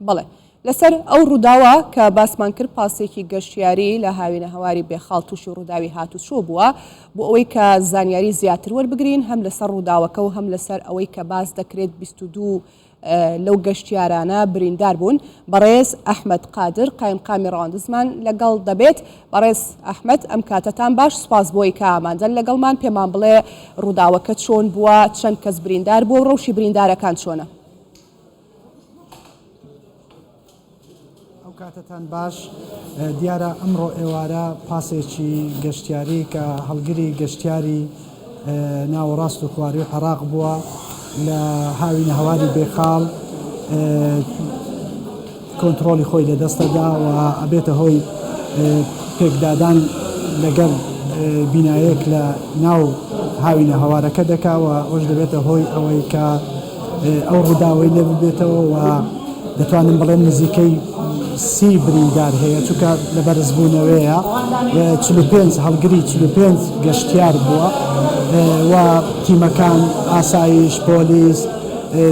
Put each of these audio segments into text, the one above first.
بەڵێ لەسەر ئەو ڕووداوە کە باسمان کرد پاسێکی گەشتیاری لە هاوینە هەواری بێخاڵ تووشی ڕووداوی هاتوچۆ بووە بۆ ئەوەی کە زانیاری زیاتر وەربگرین هەم لەسەر ڕووداوەکە و هەم لەسەر ئەوەی کە باس دەکرێت 22 لەو گەشتیارانە بریندار بوون. بەڕێز ئەحمەد قادر قایمقامی ڕەواندزمان لەگەڵ دەبێت. بەڕێز ئەحمەد ئەم کاتەتان باش، سوپاس بۆی کە ئامادەن لەگەڵمان پێمان بڵێ ڕووداوەکە چۆن بووە، چەند کەس بریندار بوو، ڕەوشی بریندارەکان چۆنە؟ کاتتان باش، دیارە ئەمڕۆ ئێوارە پاسێکی گەشتیاری کە هەڵگری گەشتیاری ناوەڕاست و خواری و عێراق بووە لە هاوینە هەواری بێخاڵ کۆنتترۆلی خۆی لەدەستەدا و ئەبێتە هۆی پێکدادان لەگەڵ بینایەک لە ناو هاوینە هەوارەکە دەکاوە ئەوش دەبێتە هۆی ئەوەی کە ئەو ڕووداوەی لێ ببێتەوە و دەتوانم بڵێم نزیکەی 30 بریندار هەیە چونکە لە بەرزبوونەوەیە 45 هەڵگری 45 گەشتیار بووە و تیمەکان ئاسایش، پۆلیس،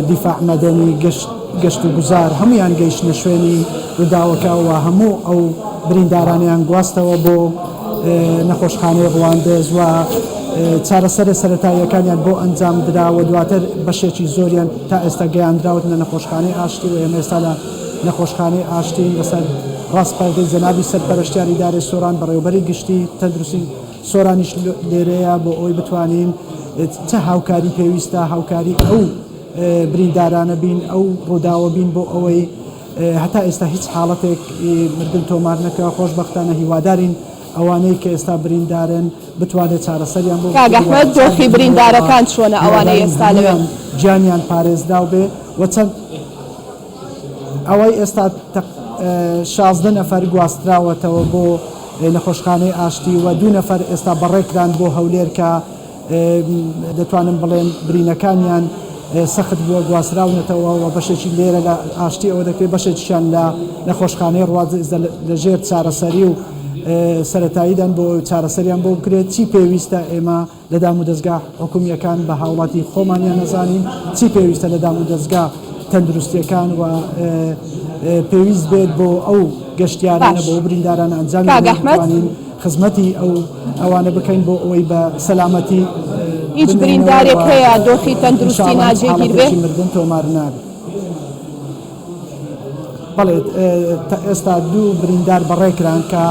دیفاع مەدەنی، گەشت و گوزار هەمویان گەیشتنە شوێنی ڕووداوەکەوە هەموو ئەو بریندارانیان گواستەوە بۆ نەخۆشخانەی ڕواندز و چارەسەر سەرەتاییەکانیان بۆ ئەنجام دراوە دواتر بەشێکی زۆریان تا ئێستا گەیاندراوت لە نەخۆشخانەی ئاشتی و ئێمە ئێستا لە نەخۆشخانەی ئاشتی لەسەر ڕاستپەردەی جەنابی سەرپەرشتیاری دارێ سۆران بەڕێوەبەری گشتی تەندروستی سۆرانیش لێرەیە بۆ ئەوی بتوانین چه هاوکاری پێویستە هاوکاری ئەو بریندارانە بین ئەو ڕووداوە بین بۆ ئەوەی هەتا ئێستا هیچ حاڵەتێک مردن تۆمار نەکەوە. خۆشبەختانە هیوادارین ئەوانەی کە ئێستا بریندارن بتوانێت چارەسەریان بۆ کاگەحمەد دۆخی بریندارەکان چۆنە ئەوانەی ئێستا لەوێ گیانیان پارێزراو بێ و چەند ئەوەی ئێستا 16 نەفەر گواستراوەتەوە بۆ نەخۆشخانەی ئاشتی و 2 نەفەر ئێستا بەڕێکران بۆ هەولێر کە دەتوانم بڵێن برینەکانیان سەخت بووە گواستراونەتەوە و بەشێکی لێرە لە ئاشتی ئەوە دەکرێت بەشێکیان لە نەخۆشخانەی ڕواز لەژێر چارەسەری و سەرەتاییدان بۆ چارەسەریان بۆ بکرێت چی پێویستە ئێمە لە دام و دەستگا حکومیەکان بە هاوڵاتی خۆمانیان نەزانین چی پێویستە لە دام و دەستگا تەندروستیەکان و پێویست بێت بۆ ئەو گەشتیارانە بۆ برینداران ئەنجام بدەین خزمەتی ئەوانە بکەین بۆ ئەوەی بە سەلامەتی هیچ بریندارێک هەیە دۆخی تەندروستی ناجێگیر بێت مردن تۆمار نابێت. بەڵێ ئێستا 2 بریندار بەڕێکران کە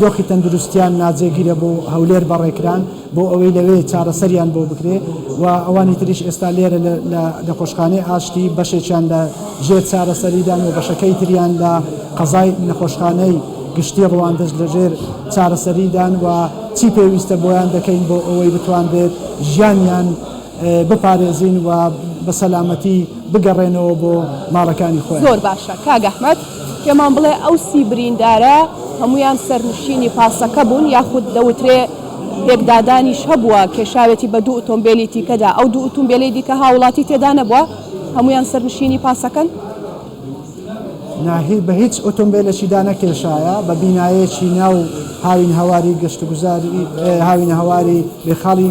دۆخی تەندروستیان ناجێگیرە بۆ هەولێر بەڕێکران بۆ ئەوەی لەوێ چارەسەریان بۆ بکرێ و ئەوانی تریش ئێستا لێرە لە نەخۆشخانەی ئاشتی بەشێکیان لە ژێر چارەسەریدان و بەشەکەی تریان لە قەزای نەخۆشخانەی گشتی ڕواندز لەژێر چارەسەریدان و چی پێویستە بۆیان دەکەین بۆ ئەوەی بتوان بێت ژیانیان بپارێزین و بە سەلامەتی بگەڕێنەوە بۆ ماڵەکانی خۆیان. زۆر باشە کاگەحمەد، پێمان بڵێ ئەو 30 بریندارە هەمویان سەرنشینی پاسەکە بوون یاخود دەوترێ پێکدادانیش هەبووە کێشاوێتی بە 2 ئۆتۆمبیلی دیکەدا ئەو 2 ئۆتۆمبیلی دیکە هاوڵاتی تێدا نەبووە هەمویان سەرنشینی پاسەکەن؟ ناهی بە هیچ ئۆتۆمبیلەشیدا نەکێشایە بە بینایەکی ناو هاوین هەواری گەشتگوزاری هاوینە هەواری بێخاڵی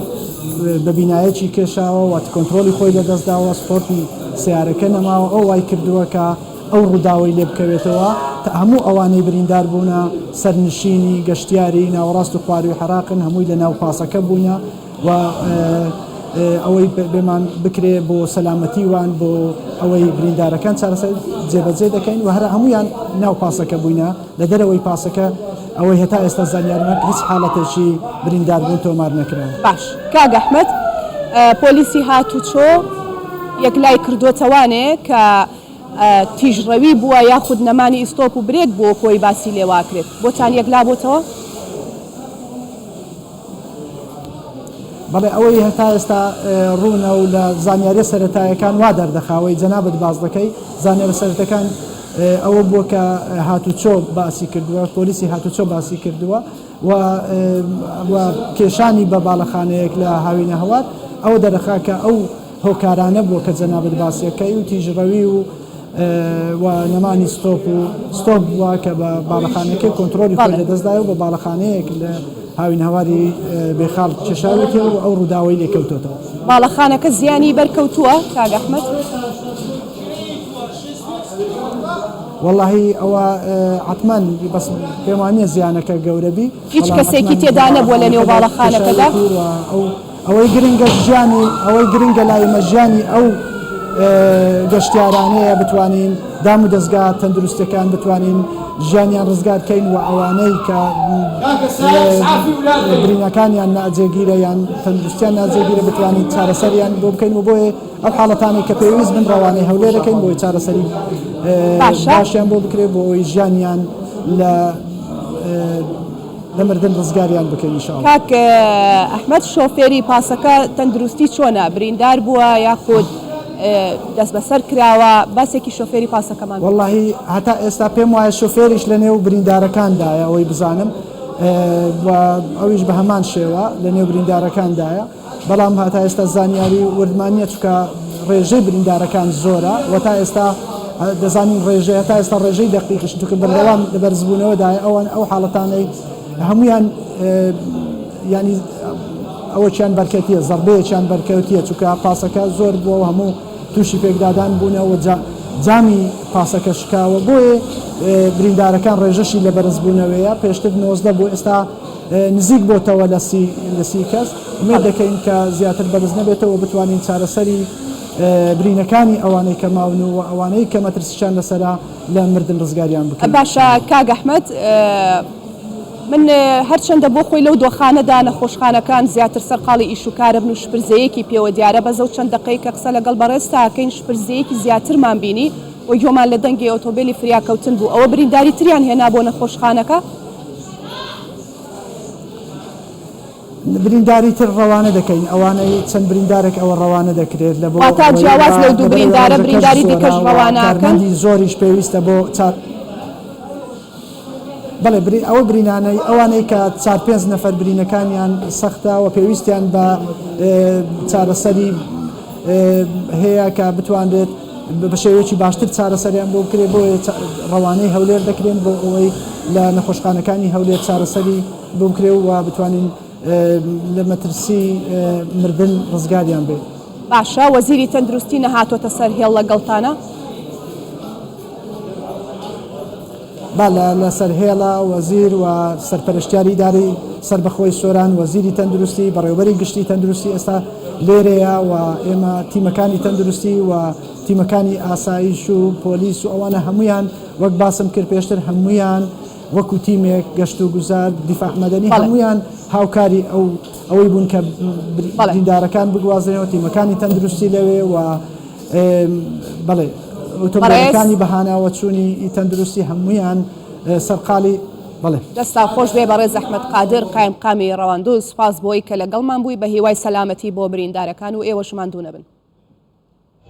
بە بینایەکی کێشاوە و کۆنتترۆلی خۆی لەدەستداوە سپۆرتی سیارەکە نەماوە ئەو وای کردووە کە ئەو ڕووداوی لێ بکەوێتەوە تا هەموو ئەوانەی بریندار بوونە سەرنشینی گەشتیاری ناوەڕاست و خواری و عێراقن هەمووی لە ناو پاسەکە بوونە و ئەوەی بێمان بکرێ بۆ سەلامەتی وان بۆ ئەوەی بریندارەکان چارەسەر جێبەجێ دەکەین و هەر هەمویان ناو پاسەکە بووینە لە دەرەوەی پاسەکە ئەوەی هێتا ئێستا زانیاریمان هیچ حاڵەتێکی بریندار بوون تۆمار نەکراوە. باش کاگەحمەد، پۆلیسی هاتوچۆ یەکلای کردوتەوانێ کە تیژڕەوی بووە یاخود نەمانی ئیستۆپ و برێک بۆ کۆی باسی لێواکرێت بۆتان یەکلا بۆتەوە؟ بەڵێ ئەوەی هەتا ئێستا ڕوونە و لە زانیاری سەرەتاییەکان وا دەردەخاوەی جەنابەت باز دەکەی زانیاری سەرەتەکان ئەوە بووە کە هاتوچۆ باسی کردووە پۆلیسی هاتوچۆ باسی کردووە و کێشانی بە باڵەخانەیەک لە هاوینە هەوار ئەو دەرەخا کە ئەو هۆکارانە بووە کە جەنابەت باسیەکەی و تیژڕەوی و نەمانی ستۆپ بووە کە بە باڵەخانەکەی کۆنتترۆلی خۆی لەدەستدایە و بە باڵەخانەیەک لە هاوین هەواری بێخاڵ کێشاوێتی و ئەو ڕووداوەی لێکەوتۆتەوە. باڵەخانەکە زیانی بەرکەوتووە کاگەحمەد؟ والله ئەوە عتمان بەس پێم وانییە زیانەکە گەورەبی هیچ کەسێکی تێدا نەبووە لە نێو باڵەخانەکەدا ئەوەی گرنگە ژیانی ئەوەی گرنگە لایمە ژیانی ئەو گەشتیارانەیە بتوانین دام و دەستگا تەندروستەکان بتوانین ژیانیان ڕزگارکەین و ئەوانەی کە برینەکانیان ناجێگیرە یان تەندروستیان ناجێگیرە بتوانین چارەسەریان بۆ بکەین و بۆیە ئەو حاڵەتانی کە پێویست بن ڕەوانەی هەولێرەکەین بۆی چارەسەری باشیان بۆ بکرێت بۆ ئەوی ژیانیان لە مردن ڕزگاریان بکەین ئینشاءالله. کاک ئەحمەد شۆفێری پاسەکە تەندروستی چۆنە؟ بریندار بووە یاخود دەست بەسەر کراوە؟ باسێکی شۆفێری پاسەکەمان. واللهی هەتا ئێستا پێم وایە شۆفێریش لە نێو بریندارەکاندایە ئەوەی بزانم ئەویش بە هەمان شێوە لە نێو بریندارەکاندایە، بەڵام هەتا ئێستا زانیاری وردمانیە چکە ڕێژەی بریندارەکان زۆرە و تا ئێستا دەزانین ڕێژەی هەتا ئێستا ڕێژەی دەقیقش چونکە بەردەوام لە بەرزبوونەوەدایە ئەو حاڵەتانەی هەمویان ینی ئەوەیان بەرکەتیە زەربەیەکیان بەرکەوتیە چونکە پاسەکە زۆر بووە هەموو تووشی پێکدادان بوونەوە جامی پاسەکە شکاوە بۆیە بریندارەکان ڕێژەشی لە بەرزبوونەوەیە پێشتر 19 بۆ ئێستا نزیک بۆتەوە لە سی کەس ئومێد دەکەین کە زیاتر بەرز نەبێتەوە بتوانین چارەسەری برینەکانی ئەوانەی کە ماون و ئەوانەی کە مەترسیان لەسەرا لە مردن ڕزگاریان بکەن. باشە کاک ئەحمەد، من هەرچەندە بۆ خۆی لەو دۆخانەدا نەخۆشخانەکان زیاتر سەرقاڵی ئیشوکارە بن و شپرزەیەکی پێوە دیارە بەزە و چەند دقەی کە قسە لەگەڵ بەڕێستاکەین شپرزەیەکی زیاترمان بینی و گۆمان لە دەنگی ئۆتۆبیلی فریاکەوتن بوو. ئەوە برینداری تریان هێنا بۆ نەخۆشخانەکە؟ برینداری تر ڕەوانە دەکەین، ئەوانەی چەند بریندارێک ئەوە ڕەوانە دەکرێت لە بۆ تا جیاواز لەو دوو بریندارە برینداری دیکەش ڕەوانەکەن زۆریش پێویستە بۆ بەڵێ ئەوە برینانەی ئەوانەی کە 4-5 نەفەر برینەکانیان سەختە و پێویستیان بە چارەسەری هەیە کە بتوانێت بە شێوەیەکی باشتر چارەسەریان بۆ بکرێت بۆ ڕەوانەی هەولێر دەکرێن بۆ ئەوەی لە نەخۆشخانەکانی هەولێر چارەسەری بۆ بکرێ و بتوانین لە مەترسی مردن ڕزگاریان بێت. باشە، وەزیری تەندروستی نەهاتۆتە سەر هێڵ لەگەڵتانە؟ لەسەر هێڵە وەزیر و سەرپەرشتیاری ئیدارەی سربەخۆی سۆران وەزیری تەندروستی بەڕێوەبەری گشتی تەندروستی ئێستا لێرەیە و ئێمە تیمەکانی تەندروستی و تیمەکانی ئاسایش و پۆلیس و ئەوانە هەمویان وەک باسم کرد پێشتر هەمویان وەکو تیمێک گەشت و گوزار دیفاع مەدەنی هەمویان هاوکاری ئەوەی بوون کە بریندارەکان بگوازنەوە تیمەکانی تەندروستی لەوێ و بەڵێ ئۆتۆمۆبیلەکانی بەهاناوە چوونی تەندروستی هەمویان سەرقاڵی بەڵێ دەستا خۆش بێ بەڕێز ئەحمەد قادر قایمقامی ڕەواندوو سوپاس بۆی کە لەگەڵمان بووی بە هیوای سەلامەتی بۆ بریندارەکان و ئێوەشمان دوو نەبن.